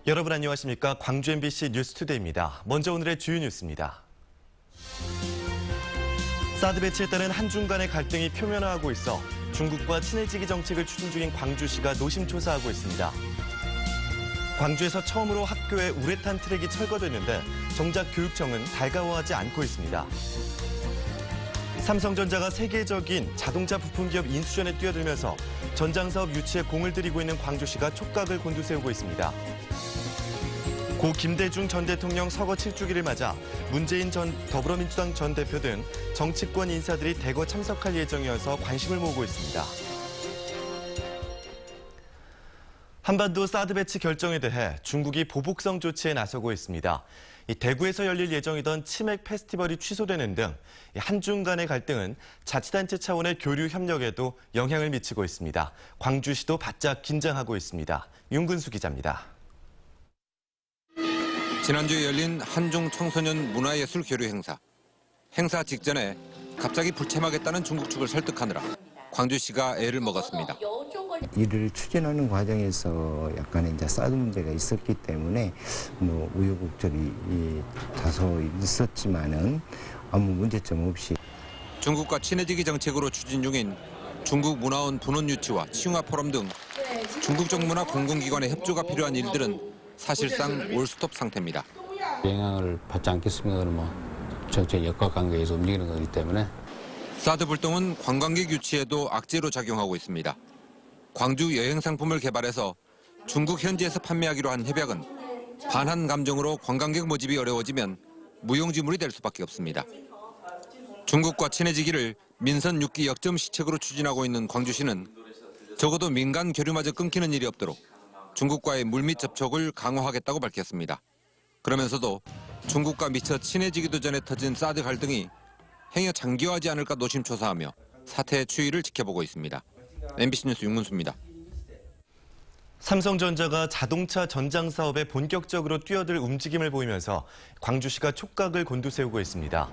여러분 안녕하십니까? 광주 MBC 뉴스투데이입니다. 먼저 오늘의 주요 뉴스입니다. 사드 배치에 따른 한중 간의 갈등이 표면화하고 있어 중국과 친해지기 정책을 추진 중인 광주시가 노심초사하고 있습니다. 광주에서 처음으로 학교에 우레탄 트랙이 철거됐는데 정작 교육청은 달가워하지 않고 있습니다. 삼성전자가 세계적인 자동차 부품기업 인수전에 뛰어들면서 전장사업 유치에 공을 들이고 있는 광주시가 촉각을 곤두세우고 있습니다. 고 김대중 전 대통령 서거 7주기를 맞아 문재인 전 더불어민주당 전 대표 등 정치권 인사들이 대거 참석할 예정이어서 관심을 모으고 있습니다. 한반도 사드 배치 결정에 대해 중국이 보복성 조치에 나서고 있습니다. 대구에서 열릴 예정이던 치맥 페스티벌이 취소되는 등 한중 간의 갈등은 자치단체 차원의 교류 협력에도 영향을 미치고 있습니다. 광주시도 바짝 긴장하고 있습니다. 윤근수 기자입니다. 지난주에 열린 한중 청소년 문화예술 교류 행사. 행사 직전에 갑자기 불참하겠다는 중국 측을 설득하느라 광주시가 애를 먹었습니다. 이를 추진하는 과정에서 약간의 이제 사드 문제가 있었기 때문에 우여곡절이 다소 있었지만은 아무 문제점 없이 중국과 친해지기 정책으로 추진 중인 중국 문화원 분원 유치와 치융화 포럼 등 중국 정부나 공공기관의 협조가 필요한 일들은 사실상 올스톱 상태입니다. 영향을 받지 않겠습니까? 그러면 정책 역학관계에서 움직이는 거기 때문에. 사드 불똥은 관광객 유치에도 악재로 작용하고 있습니다. 광주 여행 상품을 개발해서 중국 현지에서 판매하기로 한 협약은 반한 감정으로 관광객 모집이 어려워지면 무용지물이 될 수밖에 없습니다. 중국과 친해지기를 민선 6기 역점 시책으로 추진하고 있는 광주시는 적어도 민간 교류마저 끊기는 일이 없도록 중국과의 물밑 접촉을 강화하겠다고 밝혔습니다. 그러면서도 중국과 미처 친해지기도 전에 터진 사드 갈등이 행여 장기화하지 않을까 노심초사하며 사태의 추이를 지켜보고 있습니다. MBC 뉴스 윤문수입니다. 삼성전자가 자동차 전장 사업에 본격적으로 뛰어들 움직임을 보이면서 광주시가 촉각을 곤두세우고 있습니다.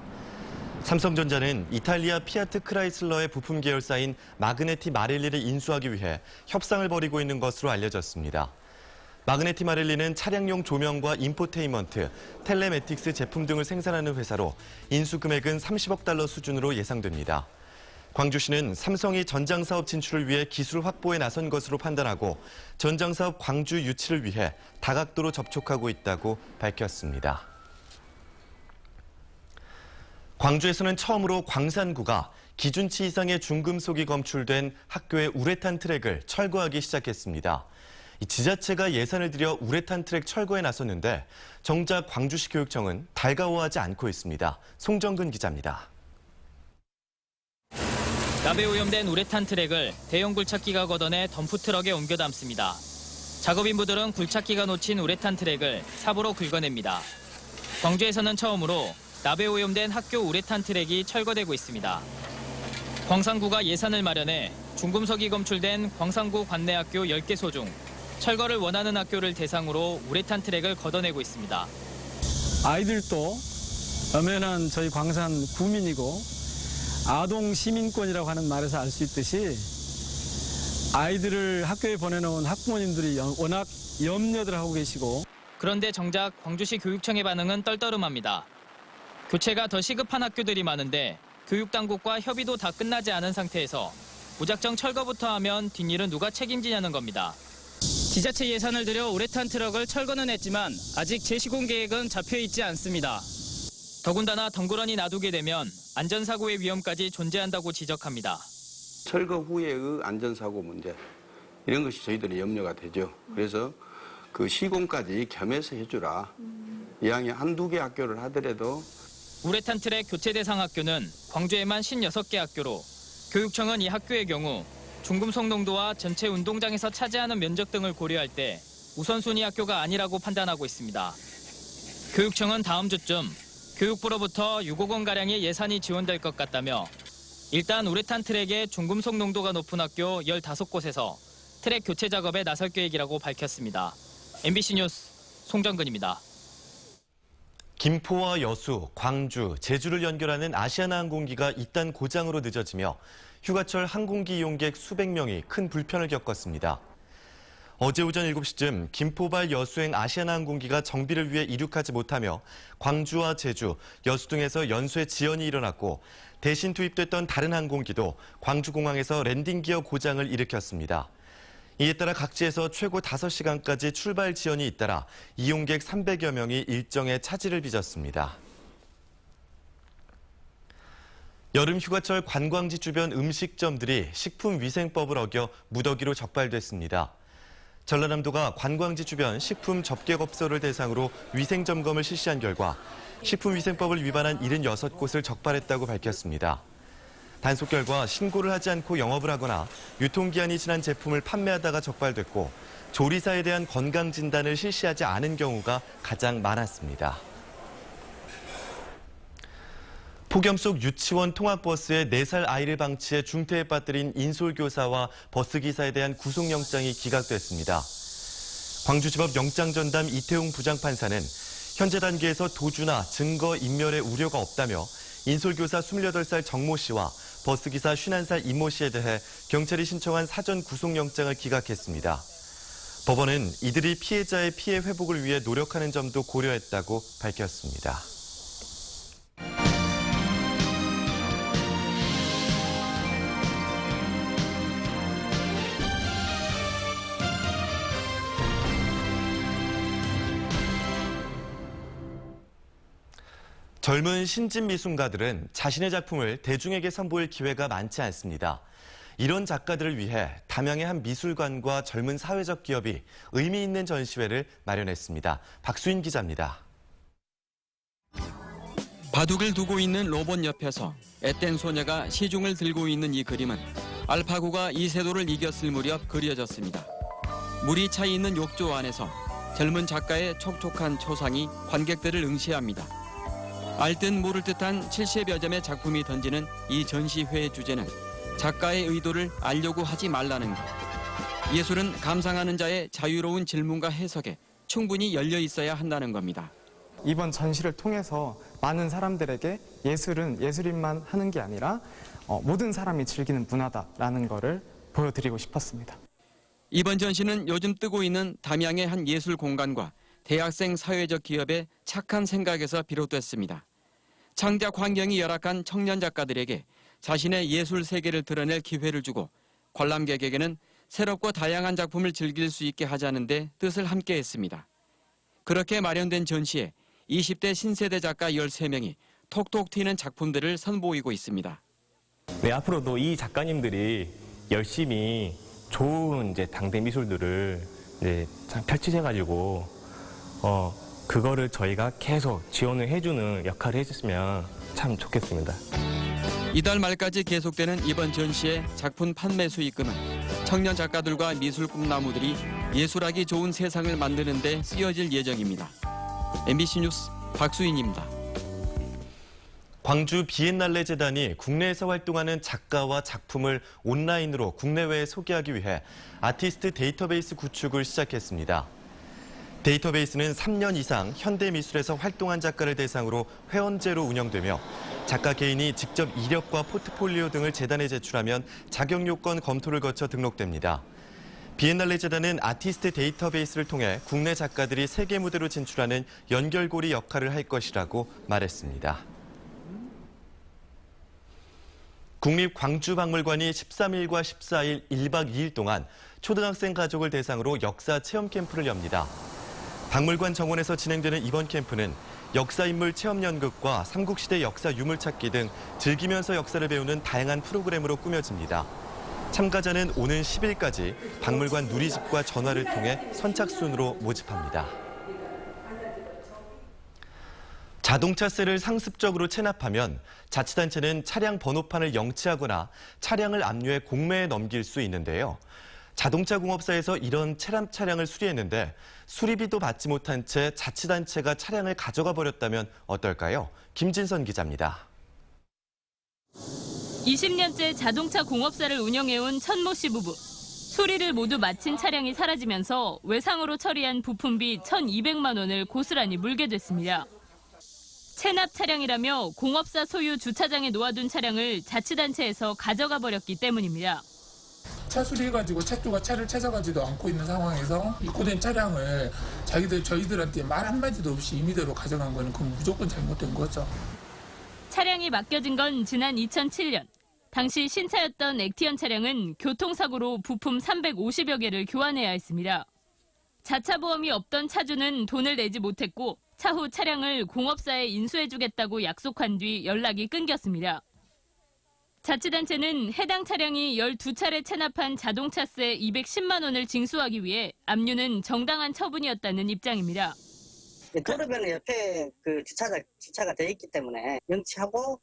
삼성전자는 이탈리아 피아트 크라이슬러의 부품 계열사인 마그네티 마렐리를 인수하기 위해 협상을 벌이고 있는 것으로 알려졌습니다. 마그네티 마렐리는 차량용 조명과 인포테인먼트, 텔레매틱스 제품 등을 생산하는 회사로 인수 금액은 30억 달러 수준으로 예상됩니다. 광주시는 삼성이 전장사업 진출을 위해 기술 확보에 나선 것으로 판단하고 전장사업 광주 유치를 위해 다각도로 접촉하고 있다고 밝혔습니다. 광주에서는 처음으로 광산구가 기준치 이상의 중금속이 검출된 학교의 우레탄 트랙을 철거하기 시작했습니다. 지자체가 예산을 들여 우레탄 트랙 철거에 나섰는데 정작 광주시 교육청은 달가워하지 않고 있습니다. 송정근 기자입니다. 납에 오염된 우레탄 트랙을 대형 굴착기가 걷어내 덤프트럭에 옮겨 담습니다. 작업인부들은 굴착기가 놓친 우레탄 트랙을 삽으로 긁어냅니다. 광주에서는 처음으로 납에 오염된 학교 우레탄 트랙이 철거되고 있습니다. 광산구가 예산을 마련해 중금속이 검출된 광산구 관내학교 10개소 중 철거를 원하는 학교를 대상으로 우레탄 트랙을 걷어내고 있습니다. 아이들도 엄연한 저희 광산 구민이고 아동 시민권이라고 하는 말에서 알 수 있듯이 아이들을 학교에 보내놓은 학부모님들이 워낙 염려들 하고 계시고 그런데 정작 광주시 교육청의 반응은 떨떠름합니다. 교체가 더 시급한 학교들이 많은데 교육당국과 협의도 다 끝나지 않은 상태에서 무작정 철거부터 하면 뒷일은 누가 책임지냐는 겁니다. 지자체 예산을 들여 우레탄 트럭을 철거는 했지만 아직 재시공 계획은 잡혀있지 않습니다. 더군다나 덩그러니 놔두게 되면 안전사고의 위험까지 존재한다고 지적합니다. 철거 후에의 안전사고 문제 이런 것이 저희들의 염려가 되죠. 그래서 그 시공까지 겸해서 해주라. 이왕에 한두 개 학교를 하더라도 우레탄 트랙 교체 대상 학교는 광주에만 56개 학교로 교육청은 이 학교의 경우 중금속 농도와 전체 운동장에서 차지하는 면적 등을 고려할 때 우선순위 학교가 아니라고 판단하고 있습니다. 교육청은 다음 주쯤 교육부로부터 6억 원가량의 예산이 지원될 것 같다며 일단 우레탄 트랙의 중금속 농도가 높은 학교 15곳에서 트랙 교체 작업에 나설 계획이라고 밝혔습니다. MBC 뉴스 송정근입니다. 김포와 여수, 광주, 제주를 연결하는 아시아나 항공기가 잇단 고장으로 늦어지며 휴가철 항공기 이용객 수백 명이 큰 불편을 겪었습니다. 어제 오전 7시쯤 김포발 여수행 아시아나항공기가 정비를 위해 이륙하지 못하며 광주와 제주, 여수 등에서 연수에 지연이 일어났고 대신 투입됐던 다른 항공기도 광주공항에서 랜딩 기어 고장을 일으켰습니다. 이에 따라 각지에서 최고 5시간까지 출발 지연이 잇따라 이용객 300여 명이 일정에 차질을 빚었습니다. 여름 휴가철 관광지 주변 음식점들이 식품위생법을 어겨 무더기로 적발됐습니다. 전라남도가 관광지 주변 식품 접객업소를 대상으로 위생점검을 실시한 결과 식품위생법을 위반한 76곳을 적발했다고 밝혔습니다. 단속 결과 신고를 하지 않고 영업을 하거나 유통기한이 지난 제품을 판매하다가 적발됐고 조리사에 대한 건강진단을 실시하지 않은 경우가 가장 많았습니다. 폭염 속 유치원 통학버스에 4살 아이를 방치해 중태에 빠뜨린 인솔교사와 버스기사에 대한 구속영장이 기각됐습니다. 광주지법 영장전담 이태웅 부장판사는 현재 단계에서 도주나 증거 인멸의 우려가 없다며 인솔교사 28살 정모 씨와 버스기사 51살 이모 씨에 대해 경찰이 신청한 사전 구속영장을 기각했습니다. 법원은 이들이 피해자의 피해 회복을 위해 노력하는 점도 고려했다고 밝혔습니다. 젊은 신진 미술가들은 자신의 작품을 대중에게 선보일 기회가 많지 않습니다. 이런 작가들을 위해 담양의 한 미술관과 젊은 사회적 기업이 의미 있는 전시회를 마련했습니다. 박수인 기자입니다. 바둑을 두고 있는 로봇 옆에서 앳된 소녀가 시중을 들고 있는 이 그림은 알파고가 이세돌을 이겼을 무렵 그려졌습니다. 물이 차 있는 욕조 안에서 젊은 작가의 촉촉한 초상이 관객들을 응시합니다. 알듯 모를 듯한 70여 점의 작품이 던지는 이 전시회의 주제는 작가의 의도를 알려고 하지 말라는 것. 예술은 감상하는 자의 자유로운 질문과 해석에 충분히 열려 있어야 한다는 겁니다. 이번 전시를 통해서 많은 사람들에게 예술은 예술인만 하는 게 아니라 모든 사람이 즐기는 문화다라는 거를 보여드리고 싶었습니다. 이번 전시는 요즘 뜨고 있는 담양의 한 예술 공간과 대학생 사회적 기업의 착한 생각에서 비롯됐습니다. 창작 환경이 열악한 청년 작가들에게 자신의 예술 세계를 드러낼 기회를 주고 관람객에게는 새롭고 다양한 작품을 즐길 수 있게 하자는 데 뜻을 함께했습니다. 그렇게 마련된 전시에 20대 신세대 작가 13명이 톡톡 튀는 작품들을 선보이고 있습니다. 네, 앞으로도 이 작가님들이 열심히 좋은 당대 미술들을 펼치셔가지고 그거를 저희가 계속 지원을 해주는 역할을 해줬으면 참 좋겠습니다. 이달 말까지 계속되는 이번 전시의 작품 판매 수익금은 청년 작가들과 미술 꿈나무들이 예술하기 좋은 세상을 만드는 데 쓰여질 예정입니다. MBC 뉴스 박수인입니다. 광주 비엔날레 재단이 국내에서 활동하는 작가와 작품을 온라인으로 국내외에 소개하기 위해 아티스트 데이터베이스 구축을 시작했습니다. 데이터베이스는 3년 이상 현대미술에서 활동한 작가를 대상으로 회원제로 운영되며 작가 개인이 직접 이력과 포트폴리오 등을 재단에 제출하면 자격 요건 검토를 거쳐 등록됩니다. 비엔날레 재단은 아티스트 데이터베이스를 통해 국내 작가들이 세계 무대로 진출하는 연결고리 역할을 할 것이라고 말했습니다. 국립광주박물관이 13일과 14일 1박 2일 동안 초등학생 가족을 대상으로 역사 체험 캠프를 엽니다. 박물관 정원에서 진행되는 이번 캠프는 역사인물 체험 연극과 삼국시대 역사 유물찾기 등 즐기면서 역사를 배우는 다양한 프로그램으로 꾸며집니다. 참가자는 오는 10일까지 박물관 누리집과 전화를 통해 선착순으로 모집합니다. 자동차세를 상습적으로 체납하면 자치단체는 차량 번호판을 영치하거나 차량을 압류해 공매에 넘길 수 있는데요. 자동차 공업사에서 이런 체납 차량을 수리했는데 수리비도 받지 못한 채 자치단체가 차량을 가져가 버렸다면 어떨까요? 김진선 기자입니다. 20년째 자동차 공업사를 운영해온 천모 씨 부부. 수리를 모두 마친 차량이 사라지면서 외상으로 처리한 부품비 1,200만 원을 고스란히 물게 됐습니다. 체납 차량이라며 공업사 소유 주차장에 놓아둔 차량을 자치단체에서 가져가 버렸기 때문입니다. 차 수리해가지고 차주가 차를 찾아가지도 않고 있는 상황에서 입고된 차량을 저희들한테 말 한마디도 없이 임의대로 가져간 거는 그건 무조건 잘못된 거죠. 차량이 맡겨진 건 지난 2007년. 당시 신차였던 액티언 차량은 교통사고로 부품 350여 개를 교환해야 했습니다. 자차 보험이 없던 차주는 돈을 내지 못했고 차후 차량을 공업사에 인수해주겠다고 약속한 뒤 연락이 끊겼습니다. 자치단체는 해당 차량이 12차례 체납한 자동차세 210만 원을 징수하기 위해 압류는 정당한 처분이었다는 입장입니다. 도로변 옆에 그 주차가 되어 있기 때문에 명치하고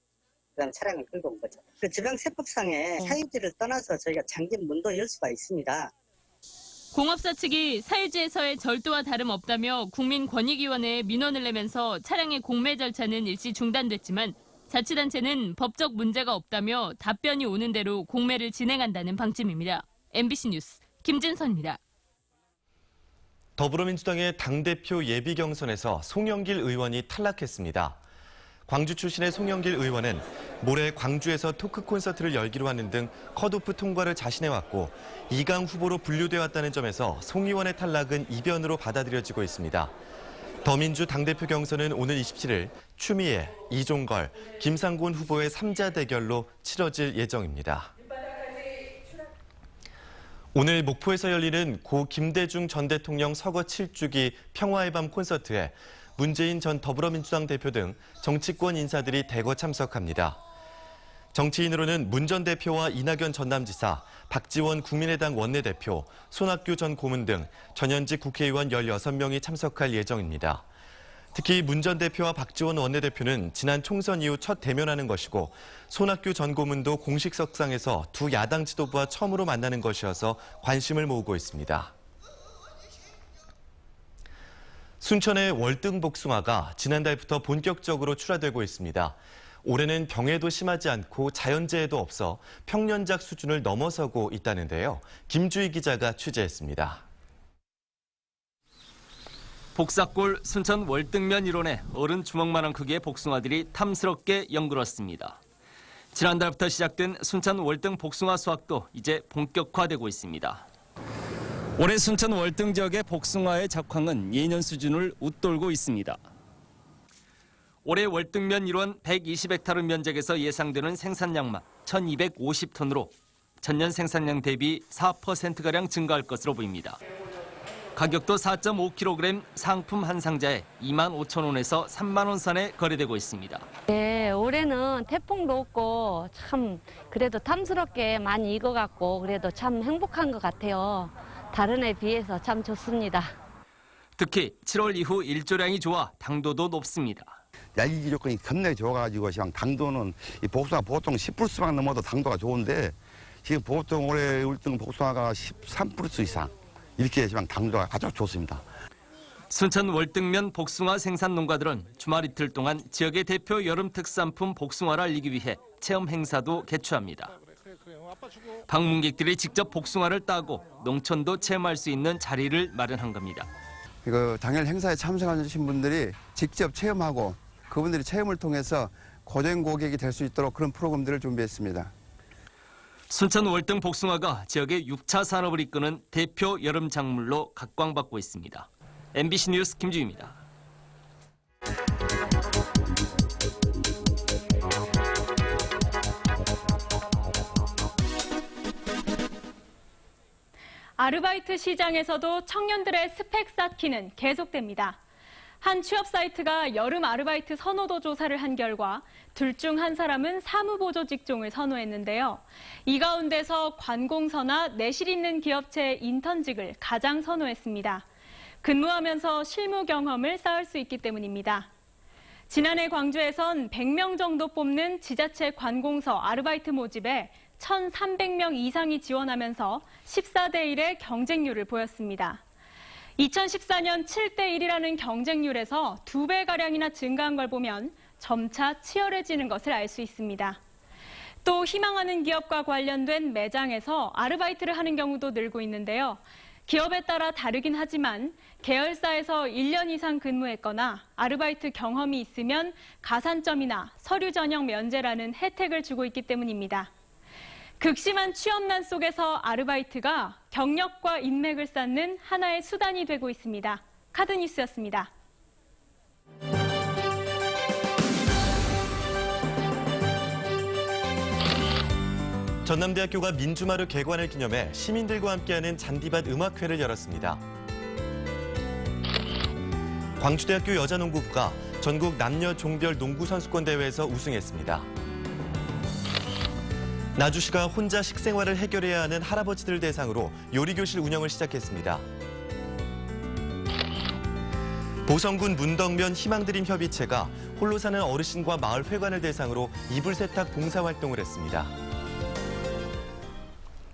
그다음에 차량을 끌고 온 거죠. 그 지방세법상에 사유지를 떠나서 저희가 잠긴 문도 열 수가 있습니다. 공업사 측이 사유지에서의 절도와 다름없다며 국민권익위원회에 민원을 내면서 차량의 공매 절차는 일시 중단됐지만 자치단체는 법적 문제가 없다며 답변이 오는 대로 공매를 진행한다는 방침입니다. MBC 뉴스 김진선입니다. 더불어민주당의 당대표 예비 경선에서 송영길 의원이 탈락했습니다. 광주 출신의 송영길 의원은 모레 광주에서 토크 콘서트를 열기로 하는 등 컷오프 통과를 자신해왔고 2강 후보로 분류돼 왔다는 점에서 송 의원의 탈락은 이변으로 받아들여지고 있습니다. 더민주 당대표 경선은 오늘 27일 추미애, 이종걸, 김상곤 후보의 3자 대결로 치러질 예정입니다. 오늘 목포에서 열리는 고 김대중 전 대통령 서거 7주기 평화의 밤 콘서트에 문재인 전 더불어민주당 대표 등 정치권 인사들이 대거 참석합니다. 정치인으로는 문 전 대표와 이낙연 전남지사, 박지원 국민의당 원내대표, 손학규 전 고문 등 전현직 국회의원 16명이 참석할 예정입니다. 특히 문 전 대표와 박지원 원내대표는 지난 총선 이후 첫 대면하는 것이고 손학규 전 고문도 공식 석상에서 두 야당 지도부와 처음으로 만나는 것이어서 관심을 모으고 있습니다. 순천의 월등 복숭아가 지난달부터 본격적으로 출하되고 있습니다. 올해는 병해도 심하지 않고 자연재해도 없어 평년작 수준을 넘어서고 있다는데요. 김주희 기자가 취재했습니다. 복사골 순천 월등면 일원에 어른 주먹만한 크기의 복숭아들이 탐스럽게 연그렀습니다. 지난달부터 시작된 순천 월등 복숭아 수확도 이제 본격화되고 있습니다. 올해 순천 월등 지역의 복숭아의 작황은 예년 수준을 웃돌고 있습니다. 올해 월등면 일원 120헥타르 면적에서 예상되는 생산량만 1,250톤으로 전년 생산량 대비 4%가량 증가할 것으로 보입니다. 가격도 4.5kg 상품 한 상자에 25,000원에서 3만 원 선에 거래되고 있습니다. 네, 올해는 태풍도 없고 참 그래도 탐스럽게 많이 익어갖고 그래도 참 행복한 것 같아요. 다른 해에 비해서 참 좋습니다. 특히 7월 이후 일조량이 좋아 당도도 높습니다. 야기기 조건이 겁나게 좋아가지고 지금 당도는 이 복숭아 보통 10%만 넘어도 당도가 좋은데 지금 보통 올해 월등 복숭아가 13% 이상 이렇게 지금 당도가 아주 좋습니다. 순천 월등면 복숭아 생산 농가들은 주말 이틀 동안 지역의 대표 여름 특산품 복숭아를 알리기 위해 체험 행사도 개최합니다. 방문객들이 직접 복숭아를 따고 농촌도 체험할 수 있는 자리를 마련한 겁니다. 당일 행사에 참석하신 분들이 직접 체험하고 그분들이 체험을 통해서 고정 고객이 될 수 있도록 그런 프로그램들을 준비했습니다. 순천 월등 복숭아가 지역의 6차 산업을 이끄는 대표 여름 작물로 각광받고 있습니다. MBC 뉴스 김주희입니다. 아르바이트 시장에서도 청년들의 스펙 쌓기는 계속됩니다. 한 취업 사이트가 여름 아르바이트 선호도 조사를 한 결과 둘 중 한 사람은 사무보조 직종을 선호했는데요. 이 가운데서 관공서나 내실 있는 기업체의 인턴직을 가장 선호했습니다. 근무하면서 실무 경험을 쌓을 수 있기 때문입니다. 지난해 광주에선 100명 정도 뽑는 지자체 관공서 아르바이트 모집에 1,300명 이상이 지원하면서 14대 1의 경쟁률을 보였습니다. 2014년 7대 1이라는 경쟁률에서 2배가량이나 증가한 걸 보면 점차 치열해지는 것을 알 수 있습니다. 또 희망하는 기업과 관련된 매장에서 아르바이트를 하는 경우도 늘고 있는데요. 기업에 따라 다르긴 하지만 계열사에서 1년 이상 근무했거나 아르바이트 경험이 있으면 가산점이나 서류 전형 면제라는 혜택을 주고 있기 때문입니다. 극심한 취업난 속에서 아르바이트가 경력과 인맥을 쌓는 하나의 수단이 되고 있습니다. 카드뉴스였습니다. 전남대학교가 민주마루 개관을 기념해 시민들과 함께하는 잔디밭 음악회를 열었습니다. 광주대학교 여자농구부가 전국 남녀 종별 농구선수권대회에서 우승했습니다. 나주시가 혼자 식생활을 해결해야 하는 할아버지들 대상으로 요리교실 운영을 시작했습니다. 보성군 문덕면 희망드림 협의체가 홀로 사는 어르신과 마을 회관을 대상으로 이불 세탁 봉사활동을 했습니다.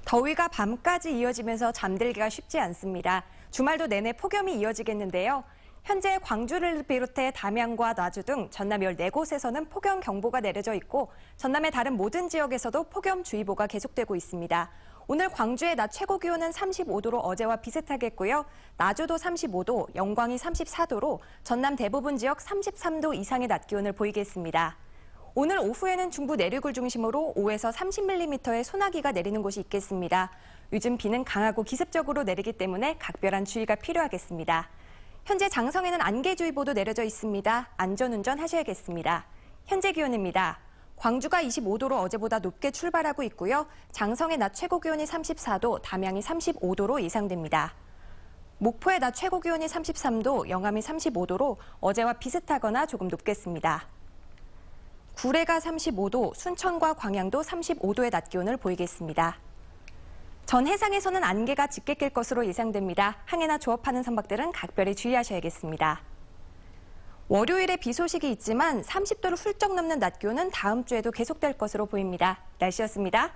더위가 밤까지 이어지면서 잠들기가 쉽지 않습니다. 주말도 내내 폭염이 이어지겠는데요. 현재 광주를 비롯해 담양과 나주 등 전남 14곳에서는 폭염 경보가 내려져 있고 전남의 다른 모든 지역에서도 폭염주의보가 계속되고 있습니다. 오늘 광주의 낮 최고 기온은 35도로 어제와 비슷하겠고요. 나주도 35도, 영광이 34도로 전남 대부분 지역 33도 이상의 낮 기온을 보이겠습니다. 오늘 오후에는 중부 내륙을 중심으로 5에서 30mm의 소나기가 내리는 곳이 있겠습니다. 요즘 비는 강하고 기습적으로 내리기 때문에 각별한 주의가 필요하겠습니다. 현재 장성에는 안개주의보도 내려져 있습니다. 안전운전 하셔야겠습니다. 현재 기온입니다. 광주가 25도로 어제보다 높게 출발하고 있고요. 장성의 낮 최고 기온이 34도, 담양이 35도로 예상됩니다. 목포의 낮 최고 기온이 33도, 영암이 35도로 어제와 비슷하거나 조금 높겠습니다. 구례가 35도, 순천과 광양도 35도의 낮 기온을 보이겠습니다. 전 해상에서는 안개가 짙게 낄 것으로 예상됩니다. 항해나 조업하는 선박들은 각별히 주의하셔야겠습니다. 월요일에 비 소식이 있지만 30도를 훌쩍 넘는 낮 기온은 다음 주에도 계속될 것으로 보입니다. 날씨였습니다.